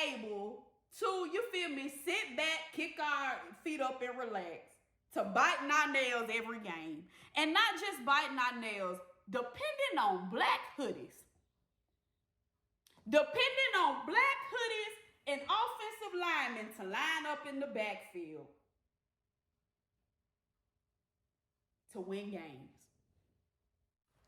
able to, you feel me, sit back, kick our feet up and relax, to biting our nails every game. And not just biting our nails, depending on black hoodies. Depending on black hoodies and offensive linemen to line up in the backfield to win games.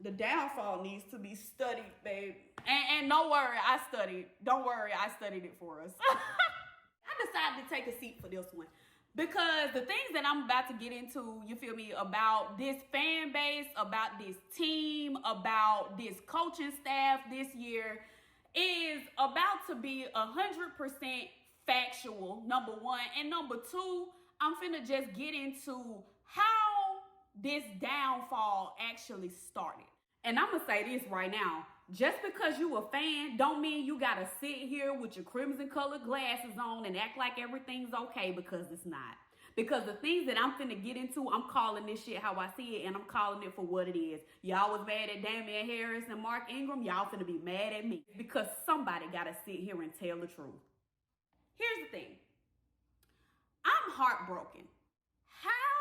The downfall needs to be studied, babe. And don't worry, I studied. Don't worry, I studied it for us. I decided to take a seat for this one because the things that I'm about to get into, you feel me, about this fan base, about this team, about this coaching staff this year is about to be 100% factual, number one. And number two, I'm finna just get into how this downfall actually started. And I'm gonna say this right now. Just because you a fan don't mean you gotta sit here with your crimson colored glasses on and act like everything's okay, because it's not. Because the things that I'm finna get into, I'm calling this shit how I see it, and I'm calling it for what it is. Y'all was mad at Damian Harris and Mark Ingram. Y'all finna be mad at me because somebody gotta sit here and tell the truth. Here's the thing. I'm heartbroken. How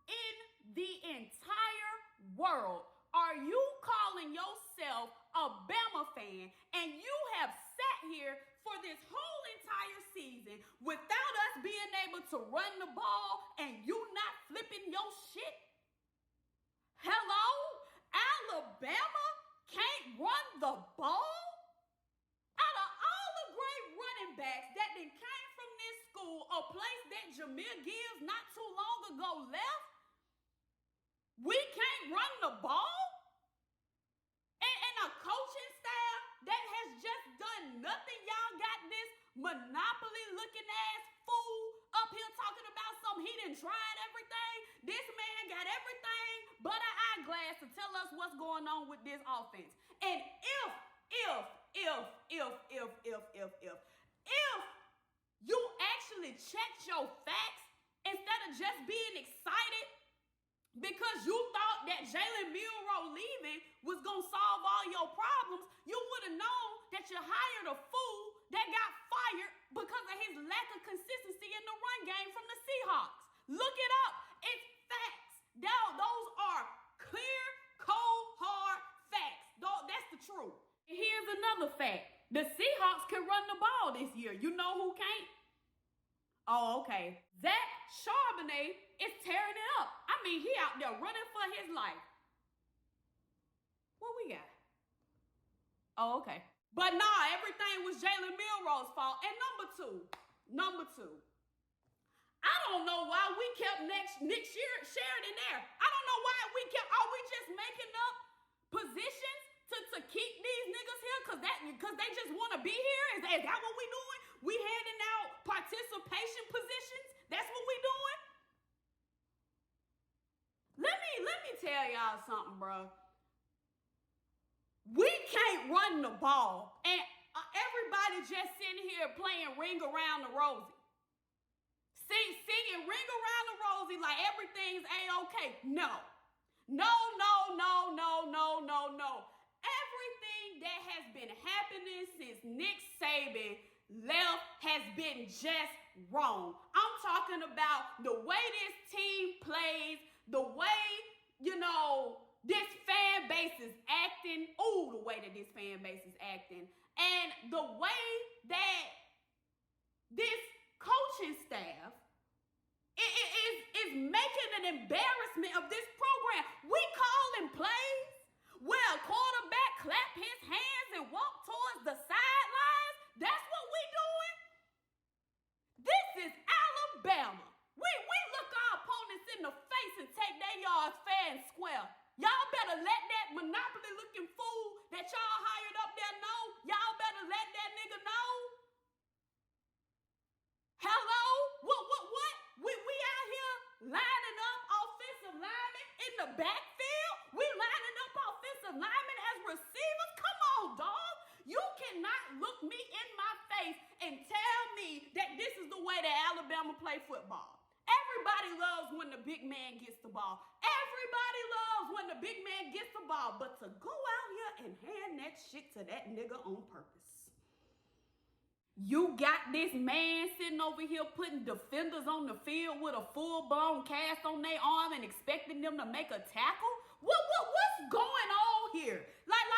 in the entire world are you calling yourself a Bama fan and you have sat here for this whole entire season without us being able to run the ball and you not flipping your shit? Hello? Alabama can't run the ball? Out of all the great running backs that then came from this school, a place that Jahmyr Gibbs not too long ago left, we can't run the ball? And a coaching staff that has just done nothing. Y'all got this monopoly looking ass fool up here talking about something. He done tried everything. This man got everything but an eyeglass to tell us what's going on with this offense. And if you actually checked your facts instead of just being excited because you thought that Jalen leaving was going to solve all your problems, you would have known that you hired a fool that got fired because of his lack of consistency in the run game from the Seahawks. Look it up. It's facts. Those are clear, cold, hard facts. That's the truth. And here's another fact. The Seahawks can run the ball this year. You know who can't? Oh, okay. Zach Charbonnet is tearing it up. I mean, he out there running for his life. What we got? Oh, okay. But nah, everything was Jalen Milroe's fault. And number two, I don't know why we kept Nick Sheridan there. I don't know why are we just making up positions to keep these niggas here because they just want to be here? Is that what we doing? We handing out participation positions? That's what we doing? Let me tell y'all something, bro. We can't run the ball and everybody just sitting here playing Ring Around the Rosie. Singing Ring Around the Rosie like everything's A-okay. No. Everything that has been happening since Nick Saban left has been just wrong. I'm talking about the way this team plays, the way, this fan base is acting. Oh, the way that this fan base is acting. And the way that this coaching staff is making an embarrassment of this program. We calling plays where a quarterback clap his hands and walk towards the sidelines. That's what we doing. This is Alabama. We look our opponents in the face and take their yards fair and square. Y'all better let that monopoly looking fool that y'all hired up there know. Y'all better let that nigga know. Hello? What? We out here lining up offensive linemen in the backfield? We lining up offensive linemen as receivers? Come on, dog. You cannot look me in my face and tell me that this is the way that Alabama play football. Everybody loves when the big man gets the ball. Everybody loves when the big man gets the ball. But to go out here and hand that shit to that nigga on purpose. You got this man sitting over here putting defenders on the field with a full-blown cast on their arm and expecting them to make a tackle? What's going on here? Like,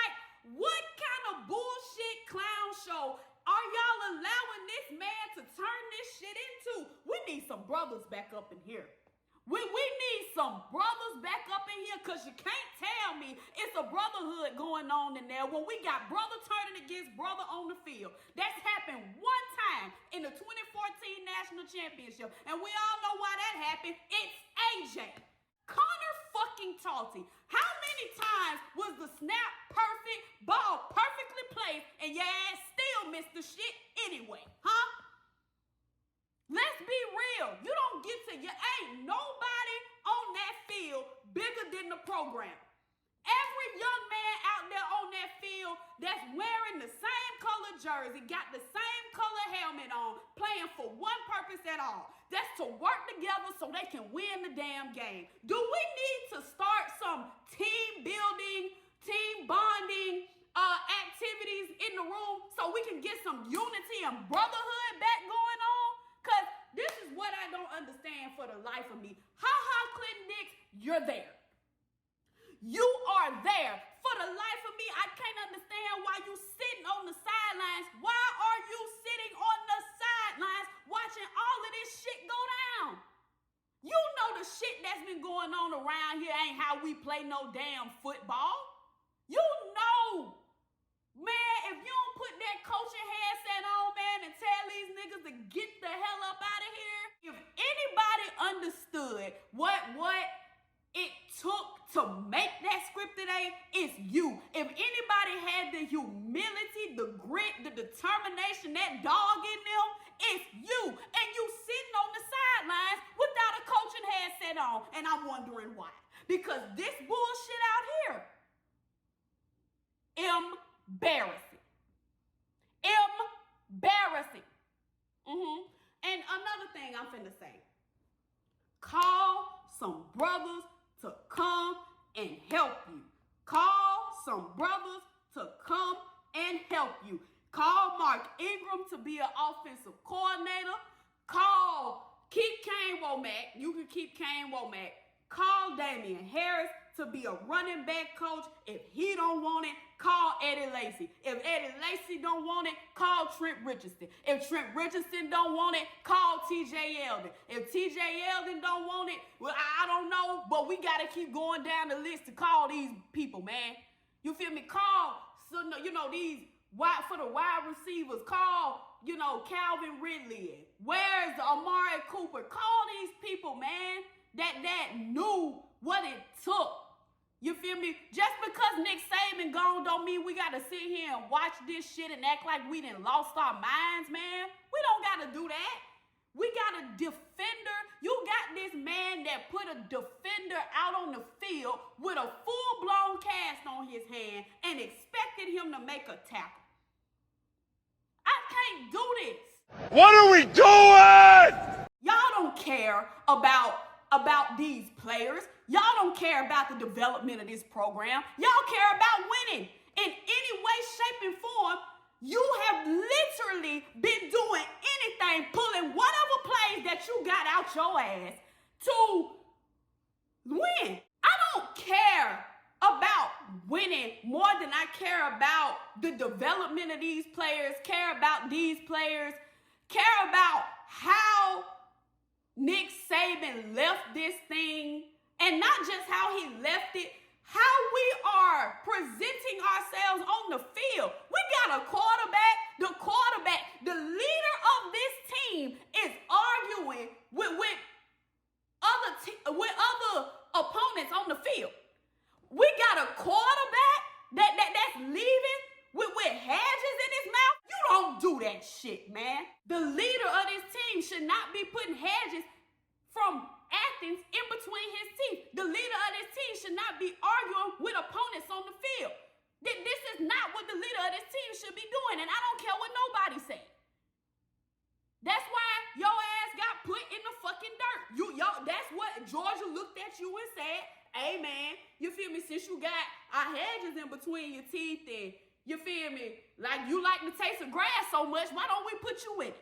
what kind of bullshit clown show are y'all allowing this man to turn this shit into? We need some brothers back up in here. We need some brothers back up in here, because you can't tell me it's a brotherhood going on in there when we got brother turning against brother on the field. That's happened one time in the 2014 National Championship, and we all know why that happened. It's AJ. Connor fucking Talty. How many times was the snap perfect, ball perfectly placed, and your ass still missed the shit anyway, huh? Let's be real. You don't get to, you ain't nobody on that field bigger than the program. Every young man out there on that field that's wearing the same color jersey, got the same color helmet on, playing for one purpose at all. That's to work together so they can win the damn game. Do we need to start some team building, team bonding activities in the room so we can get some unity and brotherhood back going on? Because this is what I don't understand for the life of me. Ha-ha, Clinton Dix, you're there. You are there. For the life of me, I can't understand why you sitting on the sidelines. Why are you sitting on the sidelines watching all of this shit go down? You know the shit that's been going on around here ain't how we play no damn football. You know. Man, if you don't put that coaching headset on, man, and tell these niggas to get the hell up out of here. If anybody understood what it took to make that script today, it's you. If anybody had the humility, the grit, the determination, that dog in them, it's you. And you sitting on the sidelines without a coaching headset on. And I'm wondering why. Because this bullshit out here, embarrassing. Embarrassing. And another thing I'm finna say. Call some brothers to come and help you. Call some brothers to come and help you. Call Mark Ingram to be an offensive coordinator. Keep Kane Womack. You can keep Kane Womack. Call Damian Harris to be a running back coach. If he don't want it, call Eddie Lacy. If Eddie Lacy don't want it, call Trent Richardson. If Trent Richardson don't want it, call TJ Yeldon. If TJ Yeldon don't want it, well, I don't know, but we got to keep going down the list to call these people, man. You feel me? Call, these for the wide receivers, call, Calvin Ridley. Where's Amari Cooper? Call these people, man, that knew what it took. You feel me? Just because Nick Saban gone don't mean we got to sit here and watch this shit and act like we done lost our minds, man. We don't got to do that. We got a defender. You got this man that put a defender out on the field with a full-blown cast on his hand and expected him to make a tackle. I can't do this. What are we doing? Y'all don't care about these players. Y'all don't care about the development of this program. Y'all care about winning. In any way, shape, and form, you have literally been doing anything, pulling whatever plays that you got out your ass to win. I don't care about winning more than I care about the development of these players, care about these players, care about how Nick Saban left this thing, and not just how he left it, how we are presenting ourselves on the field. We got a quarterback. The leader of this team is arguing with other opponents on the field. We got a quarterback that's leaving with hedges in his mouth. You don't do that shit, man. The leader of this team should not be putting hedges from Athens in between his teeth. The leader of this team should not be arguing with opponents on the field. This is not what the leader of this team should be doing, and I don't care what nobody says. That's why your ass got put in the fucking dirt. That's what Georgia looked at you and said, hey, man, you feel me? Since you got our hedges in between your teeth and You feel me? Like you like the taste of grass so much, why don't we put you in it?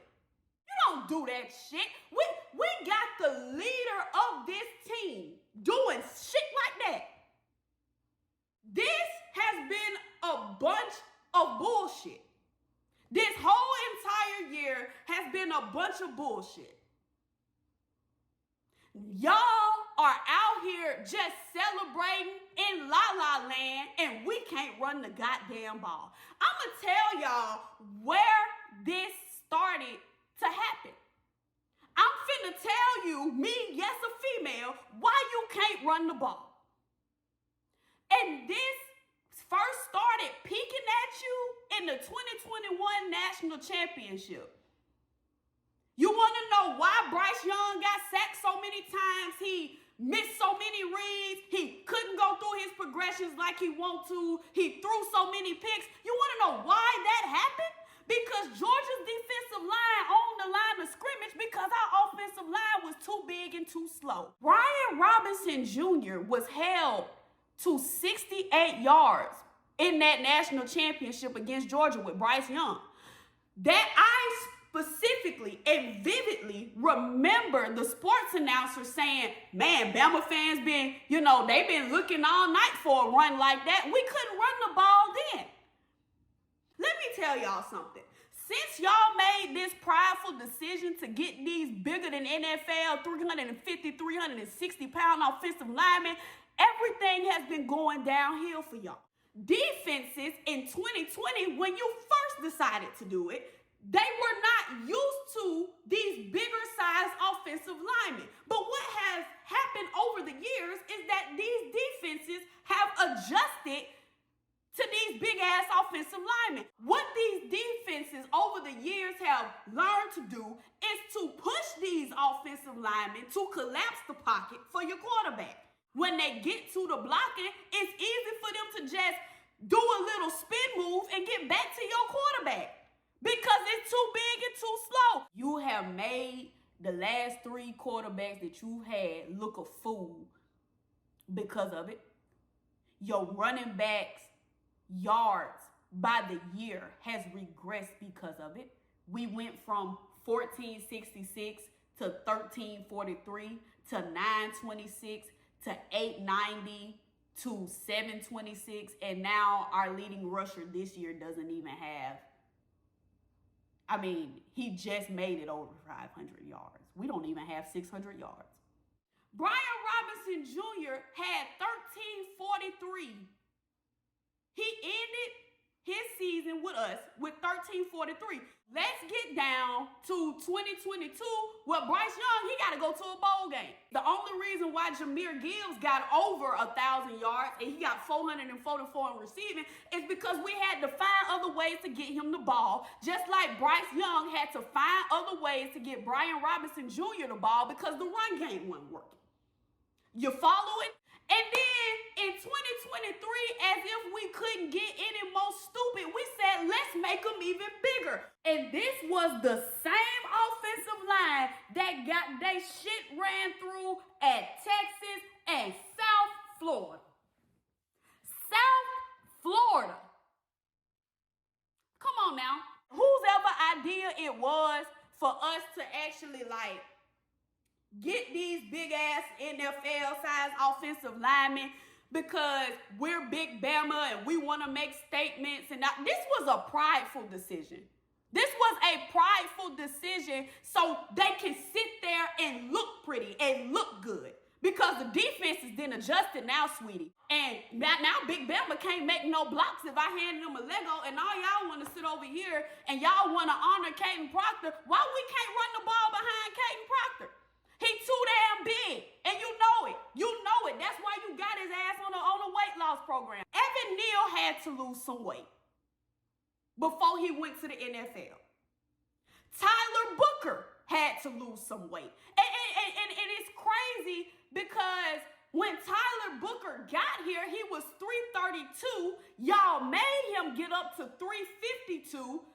You don't do that shit. We got the leader of this team doing shit like that. This has been a bunch of bullshit. This whole entire year has been a bunch of bullshit. Y'all are out here just celebrating in La La Land and we can't run the goddamn ball. I'ma tell y'all where this started to happen. I'm finna tell you, me, yes, a female, why you can't run the ball. And this first started peeking at you in the 2021 National Championship. You want to know why Bryce Young got sacked so many times? He missed so many reads. He couldn't go through his progressions like he wanted to. He threw so many picks. You want to know why that happened? Because Georgia's defensive line owned the line of scrimmage because our offensive line was too big and too slow. Brian Robinson Jr. was held to 68 yards in that national championship against Georgia with Bryce Young. That I specifically and vividly remember the sports announcer saying, man, Bama fans they've been looking all night for a run like that. We couldn't run the ball then. Let me tell y'all something. Since y'all made this prideful decision to get these bigger than NFL 350, 360-pound offensive linemen, everything has been going downhill for y'all. Defenses in 2020, when you first decided to do it, they were not used to these bigger size offensive linemen. But what has happened over the years is that these defenses have adjusted to these big ass offensive linemen. What these defenses over the years have learned to do is to push these offensive linemen to collapse the pocket for your quarterback. When they get to the blocking, it's easy for them to just do a little spin move and get back to your quarterback because it's too big and too slow. You have made the last 3 quarterbacks that you had look a fool because of it. Your running backs' yards by the year has regressed because of it. We went from 1466 to 1343 to 926 to 890 to 726, and now our leading rusher this year doesn't even have, he just made it over 500 yards. We don't even have 600 yards. Brian Robinson Jr. had 1343. He ended his season with us with 1343. Let's get down to 2022 where Bryce Young, he got to go to a bowl game. The only reason why Jahmyr Gibbs got over 1,000 yards and he got 444 in receiving is because we had to find other ways to get him the ball, just like Bryce Young had to find other ways to get Brian Robinson Jr. the ball because the run game wasn't working. You follow it? And then in 2023, as if we couldn't get any more stupid, we said, let's make them even bigger. And this was the same offensive line that got they shit ran through at Texas and South Florida. South Florida. Come on now. Whose ever idea it was for us to actually get these big ass NFL size offensive linemen because we're Big Bama and we want to make statements. And this was a prideful decision. This was a prideful decision so they can sit there and look pretty and look good because the defense is then adjusted now, sweetie. And now Big Bama can't make no blocks if I hand them a Lego and all y'all want to sit over here and y'all want to honor Caden Proctor. Why we can't run the ball behind Caden Proctor? He's too damn big, and you know it. You know it. That's why you got his ass on a weight loss program. Evan Neal had to lose some weight before he went to the NFL. Tyler Booker had to lose some weight. And it's crazy because when Tyler Booker got here, he was 332. Y'all made him get up to 352.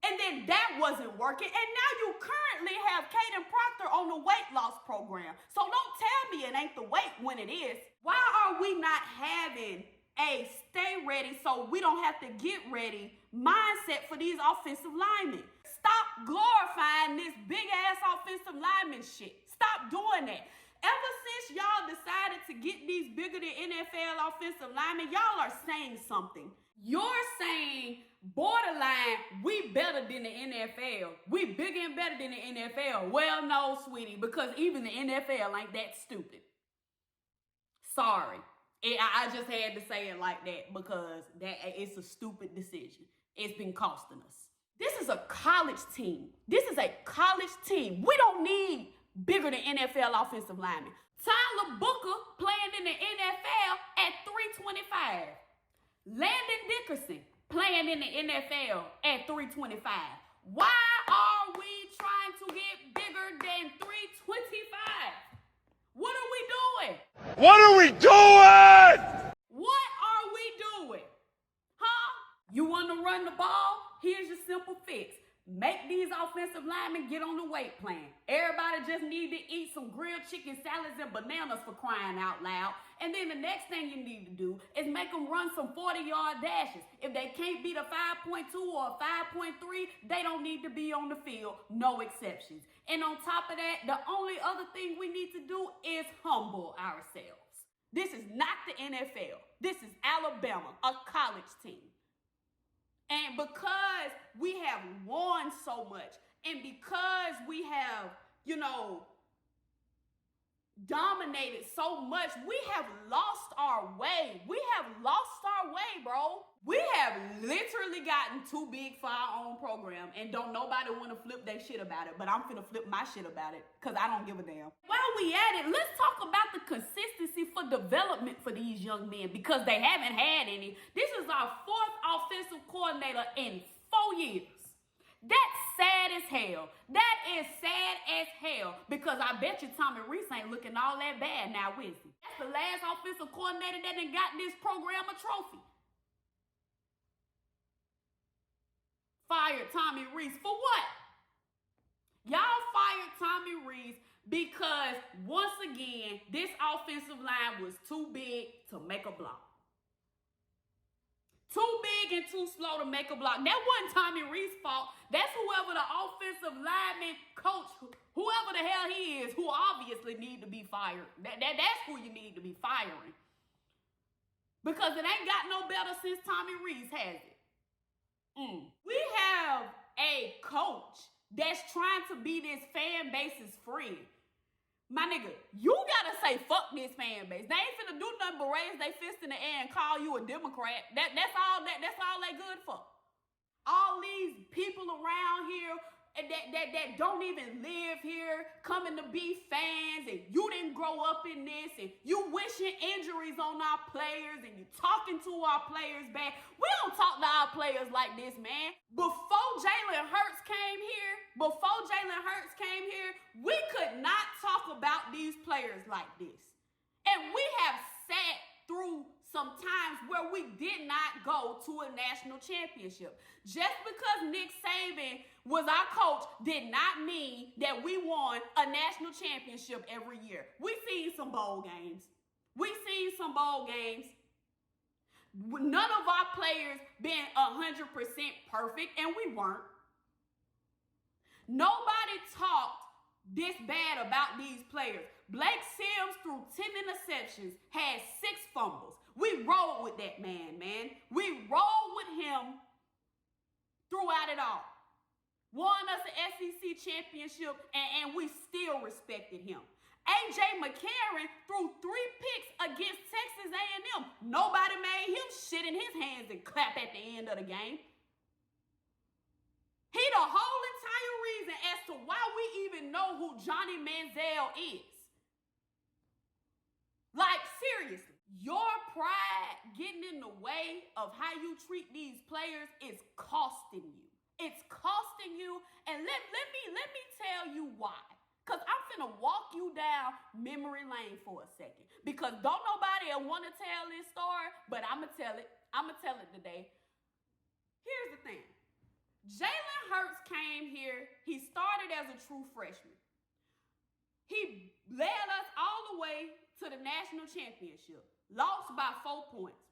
And then that wasn't working. And now you currently have Caden Proctor on the weight loss program. So don't tell me it ain't the weight when it is. Why are we not having a stay ready so we don't have to get ready mindset for these offensive linemen. Stop glorifying this big ass offensive lineman shit. Stop doing that. Ever since y'all decided to get these bigger than NFL offensive linemen, y'all are saying something. You're saying borderline, we better than the NFL. We bigger and better than the NFL. Well, no, sweetie, because even the NFL ain't that stupid. Sorry. I just had to say it like that because it's a stupid decision. It's been costing us. This is a college team. This is a college team. We don't need bigger than NFL offensive linemen. Tyler Booker playing in the NFL at 325. Landon Dickerson playing in the NFL at 325. Why are we trying to get bigger than 325? What are we doing? What are we doing? What are we doing? Huh? You want to run the ball? Here's your simple fix. Make these offensive linemen get on the weight plan. Everybody just need to eat some grilled chicken salads and bananas for crying out loud. And then the next thing you need to do is make them run some 40-yard dashes. If they can't beat a 5.2 or a 5.3, they don't need to be on the field. No exceptions. And on top of that, the only other thing we need to do is humble ourselves. This is not the NFL. This is Alabama, a college team. And because we have won so much, and because we have, dominated so much, we have lost our way. We have lost our way, bro. We have literally gotten too big for our own program, and don't nobody want to flip their shit about it, but I'm finna flip my shit about it, because I don't give a damn. While we at it, let's talk about the consistency for development for these young men, because they haven't had any. This is our fourth offensive coordinator in 4 years. That's sad as hell. That is sad as hell, because I bet you Tommy Rees ain't looking all that bad now, is he? That's the last offensive coordinator that done got this program a trophy. Fired Tommy Rees for what? Y'all fired Tommy Rees because, once again, this offensive line was too big to make a block. Too big and too slow to make a block. That wasn't Tommy Rees' fault. That's whoever the offensive lineman coach, whoever the hell he is, who obviously need to be fired. That's who you need to be firing. Because it ain't got no better since Tommy Rees has it. We have a coach that's trying to be this fan base's friend. My nigga, you gotta say fuck this fan base. They ain't finna do nothing but raise their fist in the air and call you a Democrat. That's all they good for. All these people around here that don't even live here coming to be fans, and you didn't grow up in this, and you wishing injuries on our players, and you talking to our players back. We don't talk to our players like this, man. Before Jalen Hurts came here, we could not talk about these players like this. And we have sat through some times where we did not go to a national championship. Just because Nick Saban was our coach did not mean that we won a national championship every year. We seen some bowl games. None of our players been 100% perfect, and we weren't. Nobody talked this bad about these players. Blake Sims threw 10 interceptions, had 6 fumbles. We rolled with that man. We rolled with him throughout it all. Won us an SEC championship, and we still respected him. A.J. McCarron threw 3 picks against Texas A&M. Nobody made him shit in his hands and clap at the end of the game. He the whole entire reason as to why we even know who Johnny Manziel is. Like, seriously, your pride getting in the way of how you treat these players is costing you. It's costing you, and let me tell you why. Because I'm finna walk you down memory lane for a second. Because don't nobody want to tell this story, but I'm going to tell it. I'm going to tell it today. Here's the thing. Jalen Hurts came here. He started as a true freshman. He led us all the way to the national championship. Lost by 4 points.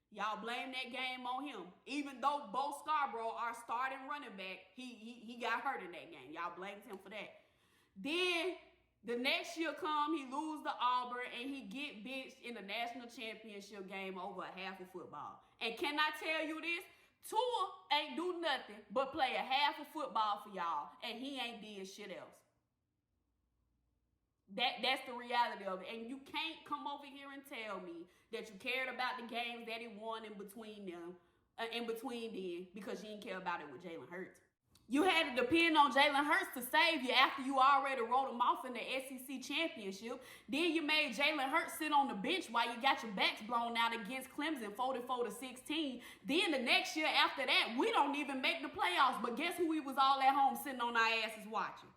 Y'all blame that game on him. Even though Bo Scarborough, our starting running back, he got hurt in that game. Y'all blamed him for that. Then the next year come, he lose to Auburn, and he get benched in the national championship game over a half of football. And can I tell you this? Tua ain't do nothing but play a half of football for y'all, and he ain't did shit else. That's the reality of it. And you can't come over here and tell me that you cared about the games that he won in between them, because you didn't care about it with Jalen Hurts. You had to depend on Jalen Hurts to save you after you already wrote him off in the SEC championship. Then you made Jalen Hurts sit on the bench while you got your backs blown out against Clemson 44-16. Then the next year after that, we don't even make the playoffs. But guess who we was all at home sitting on our asses watching?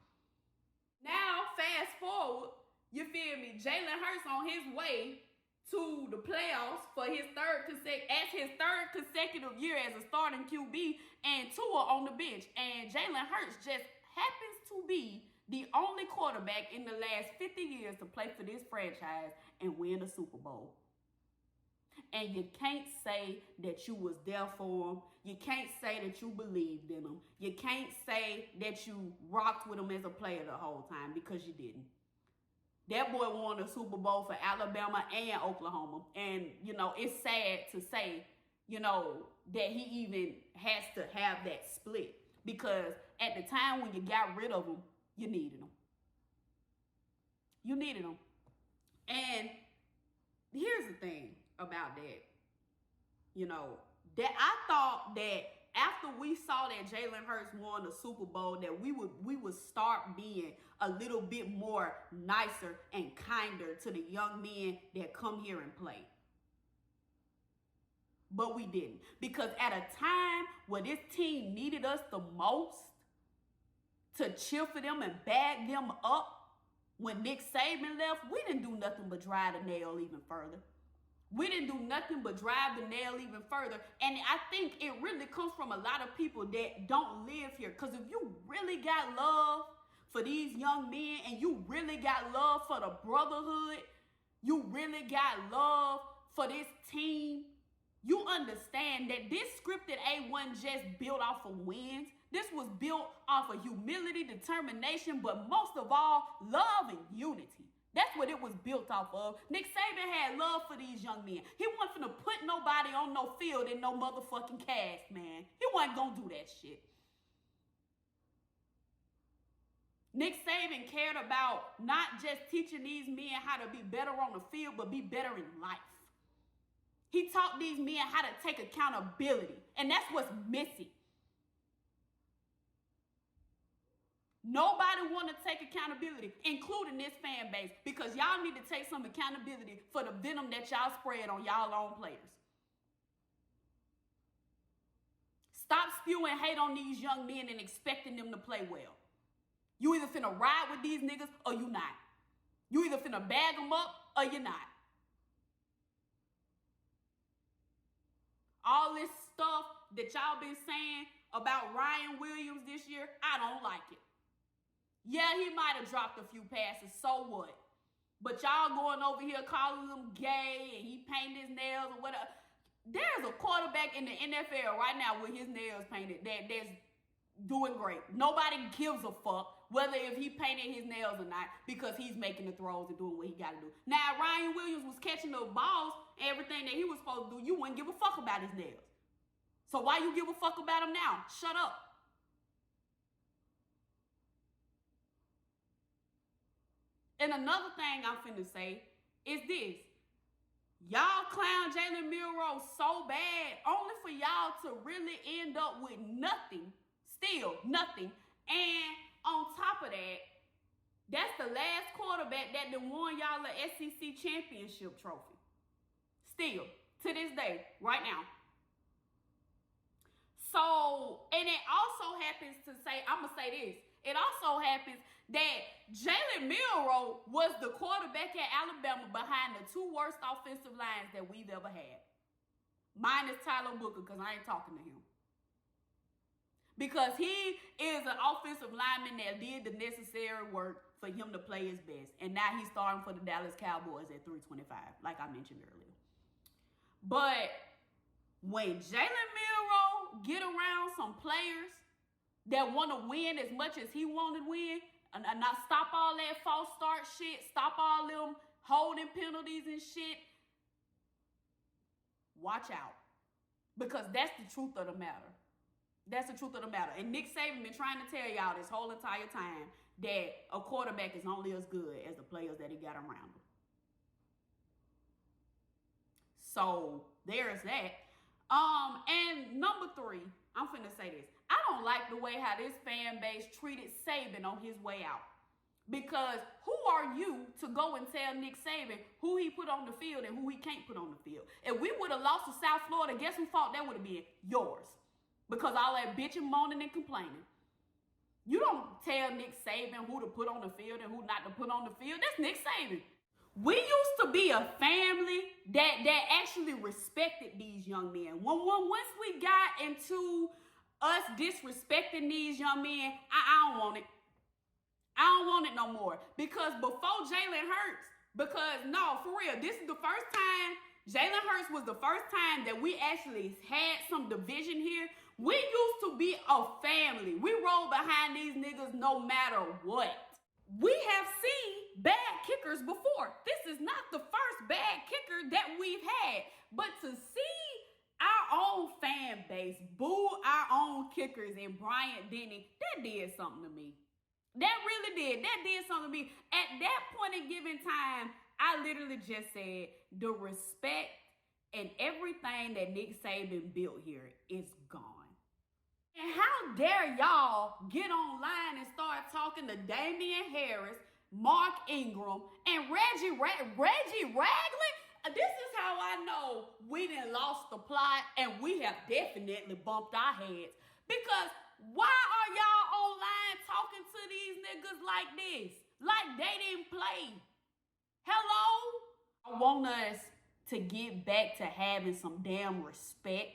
Now, fast forward, you feel me? Jalen Hurts on his way to the playoffs for his third consecutive year as a starting QB, and Tua on the bench. And Jalen Hurts just happens to be the only quarterback in the last 50 years to play for this franchise and win a Super Bowl. And you can't say that you was there for him. You can't say that you believed in him. You can't say that you rocked with him as a player the whole time, because you didn't. That boy won a Super Bowl for Alabama and Oklahoma. And, it's sad to say, that he even has to have that split. Because at the time when you got rid of him, you needed him. You needed him. And here's the thing about that. That I thought that after we saw that Jalen Hurts won the Super Bowl, that we would start being a little bit more nicer and kinder to the young men that come here and play. But we didn't. Because at a time where this team needed us the most to cheer for them and bag them up, when Nick Saban left, we didn't do nothing but drive the nail even further. We didn't do nothing but drive the nail even further. And I think it really comes from a lot of people that don't live here. Because if you really got love for these young men, and you really got love for the brotherhood, you really got love for this team, you understand that this scripted A wasn't just built off of wins. This was built off of humility, determination, but most of all, love and unity. That's what it was built off of. Nick Saban had love for these young men. He wasn't finna put nobody on no field in no motherfucking cast, man. He wasn't gonna do that shit. Nick Saban cared about not just teaching these men how to be better on the field, but be better in life. He taught these men how to take accountability, and that's what's missing. Nobody want to take accountability, including this fan base, because y'all need to take some accountability for the venom that y'all spread on y'all own players. Stop spewing hate on these young men and expecting them to play well. You either finna ride with these niggas or you not. You either finna bag them up or you're not. All this stuff that y'all been saying about Ryan Williams this year, I don't like it. Yeah, he might have dropped a few passes, so what? But y'all going over here calling him gay and he painted his nails or whatever. There's a quarterback in the NFL right now with his nails painted that's doing great. Nobody gives a fuck whether if he painted his nails or not, because he's making the throws and doing what he got to do. Now, Ryan Williams was catching the balls and everything that he was supposed to do. You wouldn't give a fuck about his nails. So why you give a fuck about him now? Shut up. And another thing I'm finna say is this. Y'all clown Jalen Milroe so bad, only for y'all to really end up with nothing. Still, nothing. And on top of that, that's the last quarterback that done won y'all an SEC championship trophy. Still, to this day, right now. So, and it also happens to say, I'm going to say this. It also happens that Jalen Milroe was the quarterback at Alabama behind the two worst offensive lines that we've ever had. Minus Tyler Booker, because I ain't talking to him. Because he is an offensive lineman that did the necessary work for him to play his best. And now he's starting for the Dallas Cowboys at 325, like I mentioned earlier. But When Jalen Milroe get around some players that want to win as much as he want to win, and not stop all that false start shit, stop all them holding penalties and shit, watch out. Because that's the truth of the matter. That's the truth of the matter. And Nick Saban been trying to tell y'all this whole entire time that a quarterback is only as good as the players that he got around him. So there's that. And number 3, I'm finna say this. I don't like the way how this fan base treated Saban on his way out. Because who are you to go and tell Nick Saban who he put on the field and who he can't put on the field? If we would have lost to South Florida, guess whose fault that would have been? Yours. Because all that bitching, moaning, and complaining. You don't tell Nick Saban who to put on the field and who not to put on the field. That's Nick Saban. We used to be a family that actually respected these young men. Once we got into us disrespecting these young men, I don't want it. I don't want it no more. Because before Jalen Hurts, no, for real, this is the first time, Jalen Hurts was the first time that we actually had some division here. We used to be a family. We roll behind these niggas no matter what. We have seen bad kickers before. This is not the first bad kicker that we've had. But to see our own fan base boo our own kickers and Bryant Denny, that did something to me. That really did. That did something to me. At that point in given time, I literally just said the respect and everything that Nick Saban built here is gone. And how dare y'all get online and start talking to Damian Harris, Mark Ingram, and Reggie Ragland? This is how I know we done lost the plot and we have definitely bumped our heads. Because why are y'all online talking to these niggas like this? Like they didn't play. Hello? I want us to get back to having some damn respect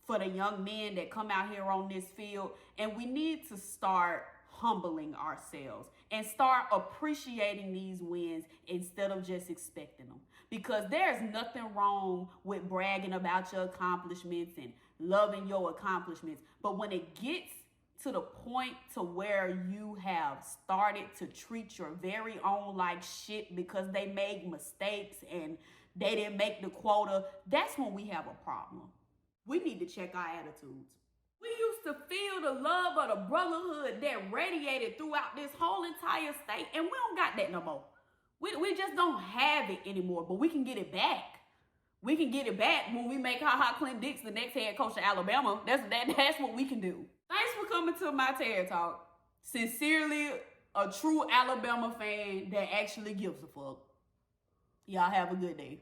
for the young men that come out here on this field. And we need to start humbling ourselves and start appreciating these wins instead of just expecting them. Because there's nothing wrong with bragging about your accomplishments and loving your accomplishments. But when it gets to the point to where you have started to treat your very own like shit because they made mistakes and they didn't make the quota, that's when we have a problem. We need to check our attitudes. We used to feel the love of the brotherhood that radiated throughout this whole entire state, and we don't got that no more. We just don't have it anymore, but we can get it back. We can get it back when we make Clint Dix the next head coach of Alabama. That's what we can do. Thanks for coming to my TED Talk. Sincerely, a true Alabama fan that actually gives a fuck. Y'all have a good day.